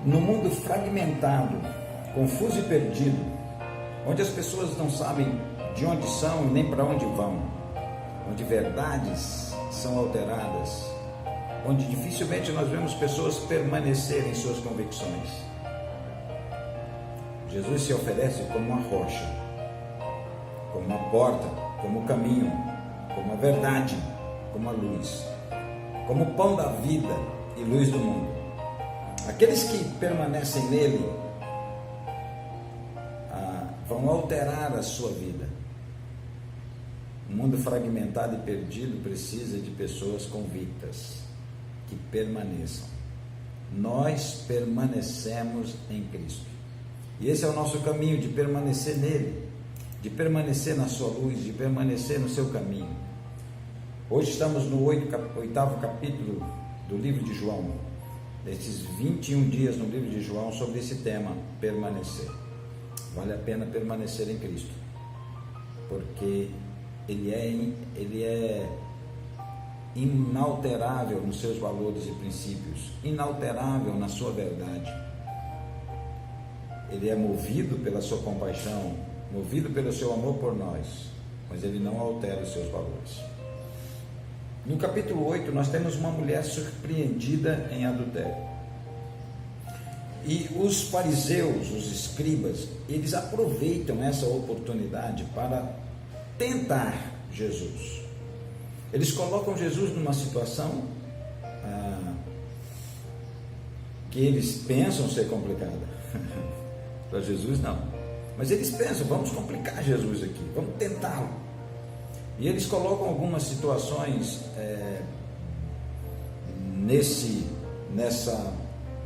No mundo fragmentado, confuso e perdido, onde as pessoas não sabem de onde são e nem para onde vão, onde verdades são alteradas, onde dificilmente nós vemos pessoas permanecerem em suas convicções, Jesus se oferece como uma rocha, como uma porta, como o caminho, como a verdade, como a luz, como o pão da vida e luz do mundo. Aqueles que permanecem nele vão alterar a sua vida. O mundo fragmentado e perdido precisa de pessoas convictas, que permaneçam. Nós permanecemos em Cristo. E esse é o nosso caminho, de permanecer nele, de permanecer na sua luz, de permanecer no seu caminho. Hoje estamos no 8º capítulo do livro de João, desses 21 dias no livro de João, sobre esse tema, permanecer. Vale a pena permanecer em Cristo, porque Ele é inalterável nos seus valores e princípios, inalterável na sua verdade. Ele é movido pela sua compaixão, movido pelo seu amor por nós, mas Ele não altera os seus valores. No capítulo 8, nós temos uma mulher surpreendida em adultério. E os fariseus, os escribas, eles aproveitam essa oportunidade para tentar Jesus. Eles colocam Jesus numa situação que eles pensam ser complicada. Para Jesus não. Mas eles pensam, vamos complicar Jesus aqui, vamos tentá-lo. E eles colocam algumas situações nessa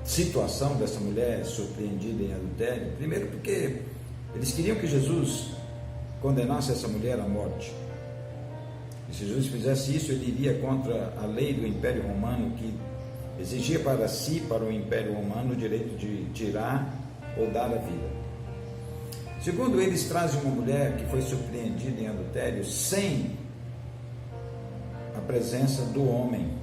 situação dessa mulher surpreendida em adultério. Primeiro porque eles queriam que Jesus condenasse essa mulher à morte. E se Jesus fizesse isso, ele iria contra a lei do Império Romano, que exigia para si, para o Império Romano, o direito de tirar ou dar a vida. Segundo, eles trazem uma mulher que foi surpreendida em adultério sem a presença do homem.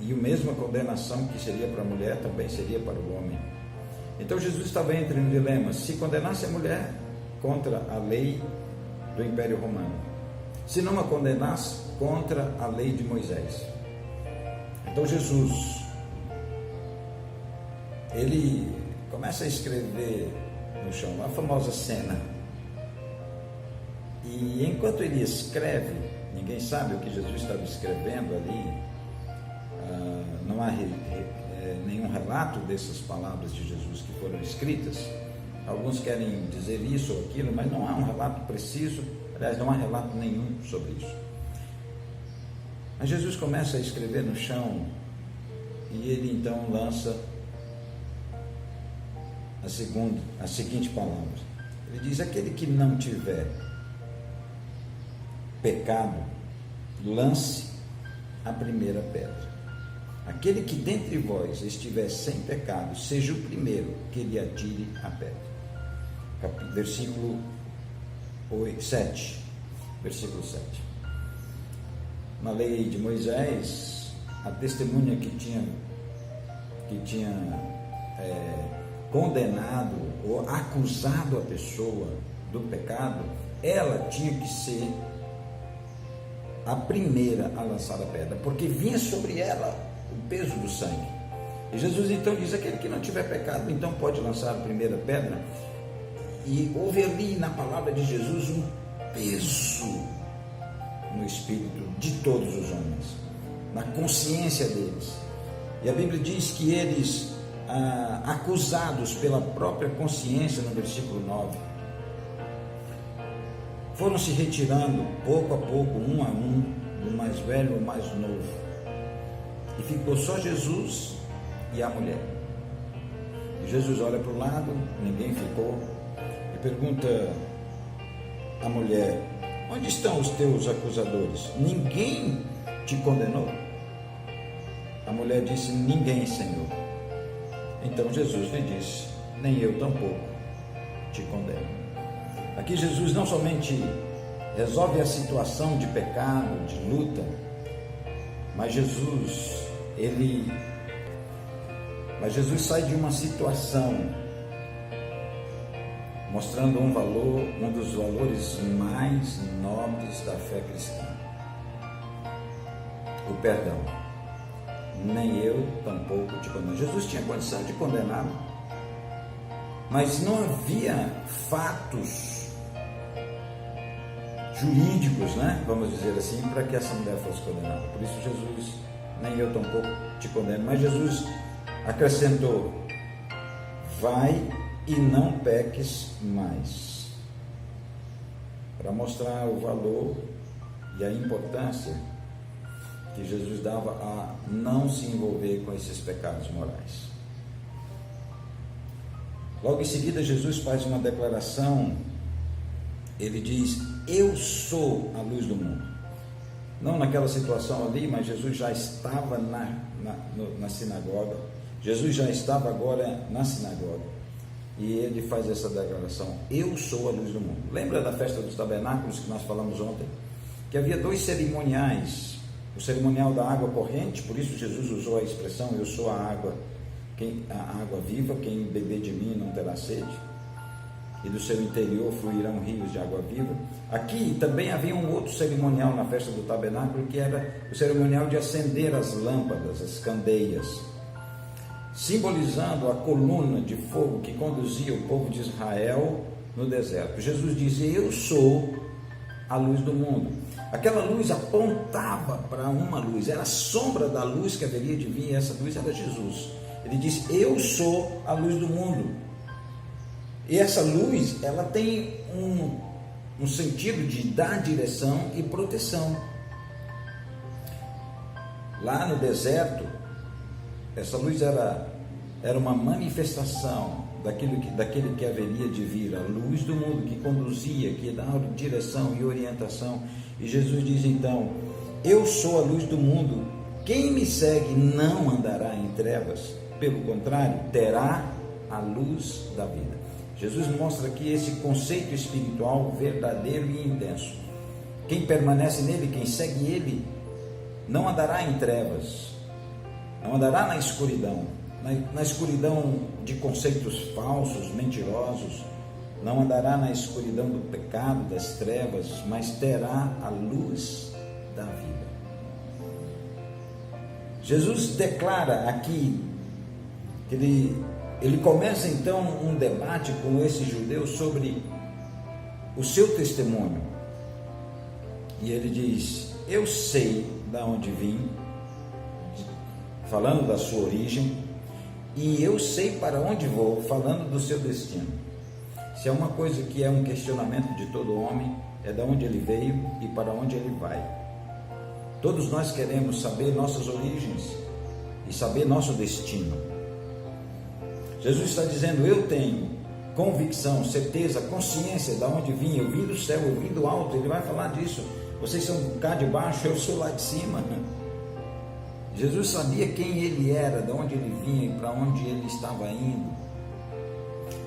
E a mesma condenação que seria para a mulher também seria para o homem. Então Jesus estava entre um dilema: se condenasse a mulher contra a lei do Império Romano, se não a condenasse contra a lei de Moisés. Então Jesus, ele começa a escrever no chão, a famosa cena. E enquanto ele escreve, ninguém sabe o que Jesus estava escrevendo ali. Não há nenhum relato dessas palavras de Jesus que foram escritas. Alguns querem dizer isso ou aquilo, mas não há um relato preciso. Aliás, não há relato nenhum sobre isso. Mas Jesus começa a escrever no chão e ele então lança a seguinte palavra. Ele diz: aquele que não tiver pecado, lance a primeira pedra. Aquele que dentre vós estiver sem pecado, seja o primeiro que lhe atire a pedra. Versículo 7. Versículo 7. Na lei de Moisés, a testemunha que tinha condenado ou acusado a pessoa do pecado, ela tinha que ser a primeira a lançar a pedra, porque vinha sobre ela o peso do sangue. E Jesus então diz: aquele que não tiver pecado, então pode lançar a primeira pedra. E houve ali na palavra de Jesus um peso no espírito de todos os homens, na consciência deles. E a Bíblia diz que eles, acusados pela própria consciência, no versículo 9, foram se retirando pouco a pouco, um a um, do mais velho ao mais novo. E ficou só Jesus e a mulher. E Jesus olha para o lado, ninguém ficou, e pergunta à mulher: onde estão os teus acusadores? Ninguém te condenou? A mulher disse: ninguém, Senhor. Então Jesus lhe disse: nem eu tampouco te condeno. Aqui Jesus não somente resolve a situação de pecado, de luta, mas Jesus, ele Mas Jesus sai de uma situação mostrando um valor, um dos valores mais nobres da fé cristã: o perdão. Nem eu tampouco te condeno. Jesus tinha condição de condenar, mas não havia fatos jurídicos, vamos dizer assim, para que essa mulher fosse condenada. Por isso Jesus, nem eu tampouco te condeno. Mas Jesus acrescentou: vai e não peques mais, para mostrar o valor e a importância que Jesus dava a não se envolver com esses pecados morais. Logo em seguida, Jesus faz uma declaração. Ele diz: eu sou a luz do mundo. Não naquela situação ali, mas Jesus já estava na sinagoga. Jesus já estava agora na sinagoga. E ele faz essa declaração: eu sou a luz do mundo. Lembra da festa dos tabernáculos que nós falamos ontem? Que havia 2 cerimoniais. O cerimonial da água corrente, por isso Jesus usou a expressão: eu sou a água viva, quem beber de mim não terá sede, e do seu interior fluirão rios de água viva. Aqui também havia um outro cerimonial na festa do tabernáculo, que era o cerimonial de acender as lâmpadas, as candeias, simbolizando a coluna de fogo que conduzia o povo de Israel no deserto. Jesus disse: eu sou a luz do mundo. Aquela luz apontava para uma luz, era a sombra da luz que haveria de vir, e essa luz era Jesus. Ele disse: eu sou a luz do mundo. E essa luz, ela tem um sentido de dar direção e proteção. Lá no deserto, essa luz era uma manifestação daquele que haveria de vir, a luz do mundo, que conduzia, que dava direção e orientação. E Jesus diz então: eu sou a luz do mundo, quem me segue não andará em trevas, pelo contrário, terá a luz da vida. Jesus mostra aqui esse conceito espiritual verdadeiro e intenso. Quem permanece nele, quem segue ele, não andará em trevas, não andará na escuridão, na escuridão de conceitos falsos, mentirosos, não andará na escuridão do pecado, das trevas, mas terá a luz da vida. Jesus declara aqui que ele começa então um debate com esses judeus sobre o seu testemunho. E ele diz: eu sei de onde vim, falando da sua origem, e eu sei para onde vou, falando do seu destino. Se é uma coisa que é um questionamento de todo homem, é de onde ele veio e para onde ele vai. Todos nós queremos saber nossas origens e saber nosso destino. Jesus está dizendo: eu tenho convicção, certeza, consciência de onde vim. Eu vim do céu, eu vim do alto. Ele vai falar disso. Vocês são cá de baixo, eu sou lá de cima. Jesus sabia quem ele era, de onde ele vinha e para onde ele estava indo.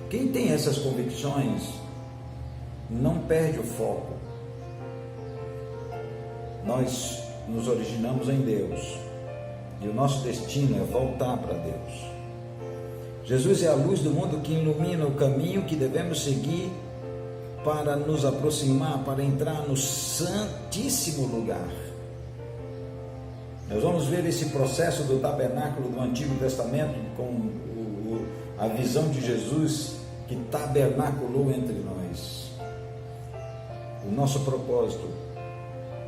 Quem tem essas convicções não perde o foco. Nós nos originamos em Deus e o nosso destino é voltar para Deus. Jesus é a luz do mundo que ilumina o caminho que devemos seguir para nos aproximar, para entrar no santíssimo lugar. Nós vamos ver esse processo do tabernáculo do Antigo Testamento com a visão de Jesus que tabernaculou entre nós. O nosso propósito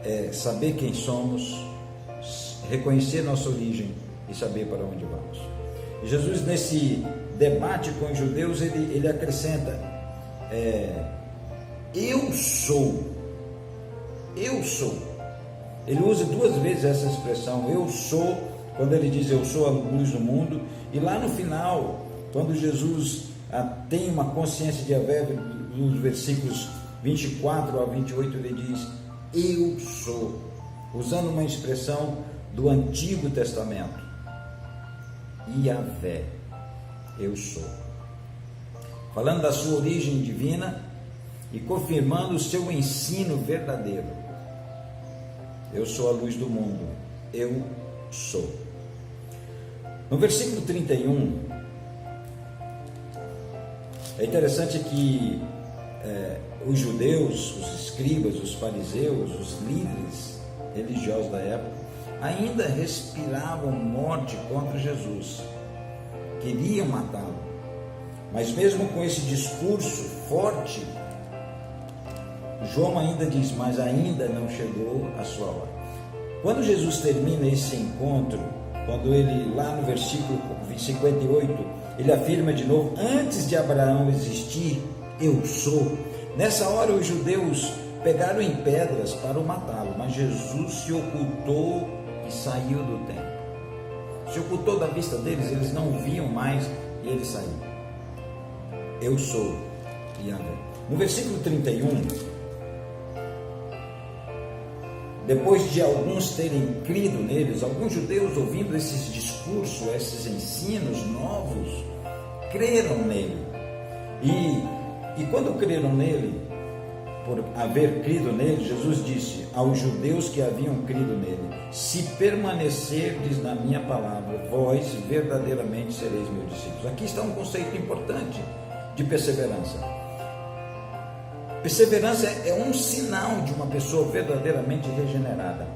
é saber quem somos, reconhecer nossa origem e saber para onde vamos. E Jesus, nesse debate com os judeus, ele acrescenta: eu sou. Ele usa 2 vezes essa expressão, eu sou, quando ele diz eu sou a luz do mundo, e lá no final, quando Jesus tem uma consciência de Yahvé, nos versículos 24 a 28, ele diz: eu sou, usando uma expressão do Antigo Testamento. Yahvé, eu sou, falando da sua origem divina e confirmando o seu ensino verdadeiro. Eu sou a luz do mundo, eu sou. No versículo 31, é interessante que os judeus, os escribas, os fariseus, os líderes religiosos da época, ainda respiravam morte contra Jesus, queriam matá-lo, mas mesmo com esse discurso forte, João ainda diz, mas ainda não chegou a sua hora. Quando Jesus termina esse encontro, quando ele, lá no versículo 58, ele afirma de novo, antes de Abraão existir, eu sou. Nessa hora os judeus pegaram em pedras para o matá-lo, mas Jesus se ocultou e saiu do templo. Se ocultou da vista deles, eles não viam mais e ele saiu. Eu sou Yahvé. No versículo 31, depois de alguns terem crido neles, alguns judeus ouvindo esses discursos, esses ensinos novos, creram nele. E quando creram nele, por haver crido nele, Jesus disse aos judeus que haviam crido nele, se permanecerdes na minha palavra, vós verdadeiramente sereis meus discípulos. Aqui está um conceito importante de perseverança. Perseverança é um sinal de uma pessoa verdadeiramente regenerada.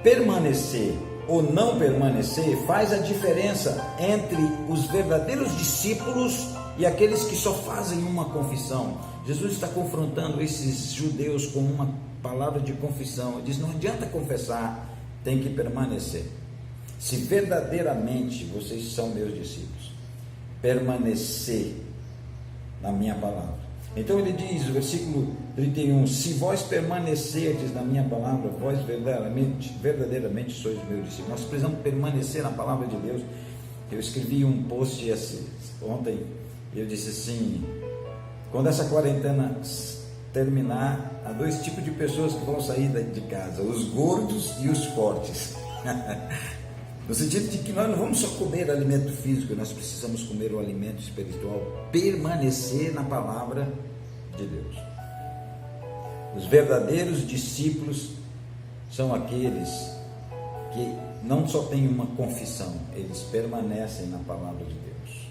Permanecer ou não permanecer faz a diferença entre os verdadeiros discípulos e aqueles que só fazem uma confissão. Jesus está confrontando esses judeus com uma palavra de confissão. Ele diz, não adianta confessar, tem que permanecer. Se verdadeiramente vocês são meus discípulos, permanecer na minha palavra. Então ele diz, no versículo 31, se vós permanecerdes na minha palavra, vós verdadeiramente sois meus discípulos. Nós precisamos permanecer na palavra de Deus. Eu escrevi um post ontem, eu disse assim, quando essa quarentena terminar, há dois tipos de pessoas que vão sair de casa, os gordos e os fortes. No sentido de que nós não vamos só comer alimento físico, nós precisamos comer o alimento espiritual, permanecer na palavra de Deus. Os verdadeiros discípulos são aqueles que não só têm uma confissão, eles permanecem na palavra de Deus.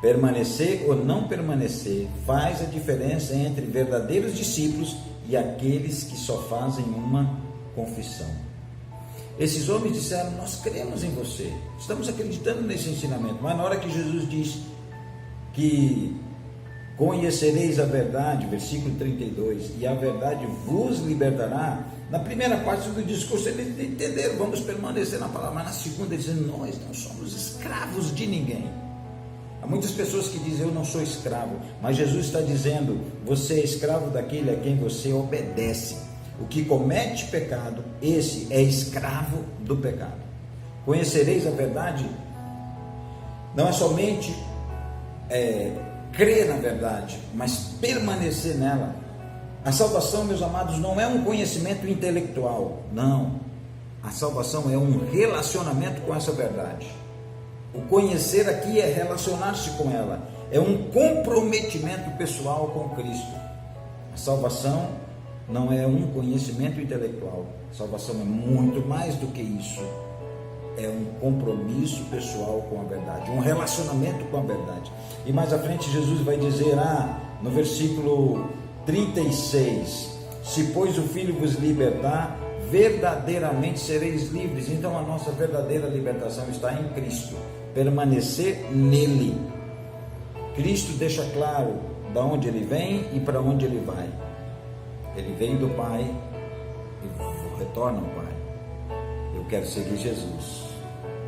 Permanecer ou não permanecer faz a diferença entre verdadeiros discípulos e aqueles que só fazem uma confissão. Esses homens disseram, nós cremos em você, estamos acreditando nesse ensinamento, mas na hora que Jesus diz que conhecereis a verdade, versículo 32, e a verdade vos libertará, na primeira parte do discurso eles entenderam, vamos permanecer na palavra, mas na segunda eles dizem, nós não somos escravos de ninguém. Há muitas pessoas que dizem, eu não sou escravo, mas Jesus está dizendo, você é escravo daquele a quem você obedece. O que comete pecado, esse é escravo do pecado. Conhecereis a verdade, não é somente crer na verdade, mas permanecer nela. A salvação, meus amados, não é um conhecimento intelectual, não. A salvação é um relacionamento com essa verdade. O conhecer aqui é relacionar-se com ela, é um comprometimento pessoal com Cristo. A salvação não é um conhecimento intelectual. Salvação é muito mais do que isso. É um compromisso pessoal com a verdade, um relacionamento com a verdade. E mais à frente Jesus vai dizer, no versículo 36, se pois o Filho vos libertar, verdadeiramente sereis livres. Então a nossa verdadeira libertação está em Cristo, permanecer nele. Cristo deixa claro de onde ele vem e para onde ele vai. Ele veio do Pai e retorna ao Pai. Eu quero seguir Jesus,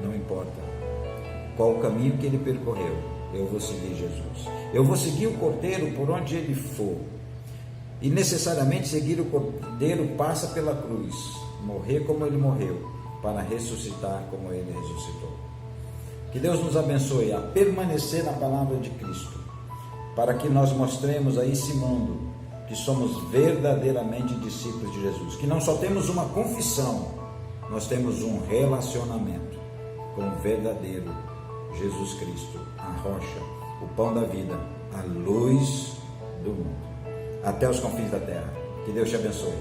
não importa qual o caminho que ele percorreu, eu vou seguir Jesus. Eu vou seguir o Cordeiro por onde ele for. E necessariamente seguir o Cordeiro passa pela cruz, morrer como ele morreu, para ressuscitar como ele ressuscitou. Que Deus nos abençoe a permanecer na palavra de Cristo, para que nós mostremos a esse mundo que somos verdadeiramente discípulos de Jesus, que não só temos uma confissão, nós temos um relacionamento com o verdadeiro Jesus Cristo, a rocha, o pão da vida, a luz do mundo. Até os confins da terra. Que Deus te abençoe.